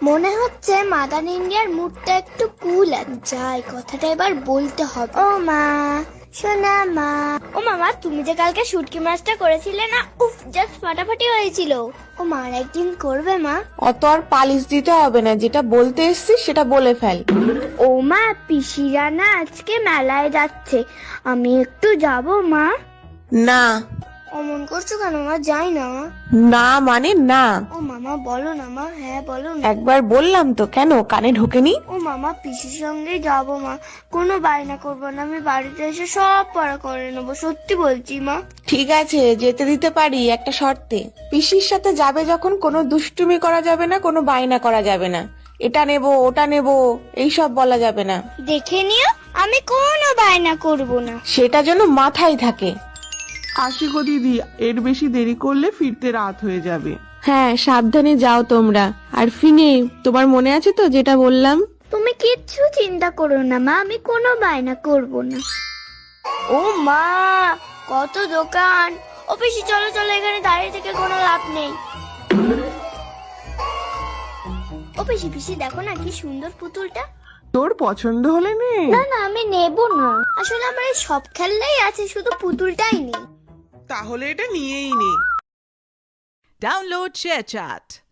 মনে হচ্ছে মাদার ইন্ডিয়ার মুডটা একটু কুল আছে। যাই, কথাটা এবার বলতে হবে। ও মা, সোনা মা। ও মামা, তুমি যে কালকে শুটকি মাছটা করেছিলে না, উফ, জাস্ট ফাটাফাটি হয়েছিল। ও মা, একদিন করবে মা? অত আর পালিশ দিতে হবে না, যেটা বলতে এসছিস সেটা বলে ফেল। ও মা, পিসিরা না আজকে মেলায় যাচ্ছে, আমি একটু যাব মা। না। অমন করছো কেন মা? যাই না মা। না মানে না। ও মামা বলো না মা। হ্যাঁ বলো না। একবার বললাম তো, কেন কানে ঢোকেনি? ও মামা, পিসির সঙ্গেই যাবো মা, কোনো বায়না করবো না, আমি বাড়িতে এসে সব পড়া করে নেবো, সত্যি বলছি মা। ঠিক আছে, যেতে দিতে পারি একটা শর্তে। পিসির সাথে যাবে যখন কোনো দুষ্টুমি করা যাবে না, কোনো বায়না করা যাবে না। এটা নেবো ওটা নেবো এইসব বলা যাবে না। দেখে নিও, আমি কোনো বায়না করবো না। সেটা যেন মাথায় থাকে। আসি গো দিদি, এর বেশি দেরি করলে ফিরতে রাত হয়ে যাবে। হ্যাঁ, সাবধানে যাও তোমরা। আর ফিনে, তোমার মনে আছে তো যেটা বললাম? তুমি কিচ্ছু চিন্তা করো না মা, আমি কোনো বায়না করবো না। ও মা, কত দোকান। ও পিসি, চলো চলো, এখানে দাঁড়িয়ে থেকে কোনো লাভ নেই। ও পিসি, পিসি দেখো না কি সুন্দর পুতুলটা। তোর পছন্দ হলে নে। না না, আমি নেবো না, আসলে আমার এই সব খেলনাই আছে, শুধু পুতুলটাই নেই। তাহলে এটা নিয়েই নে। Download ShareChat.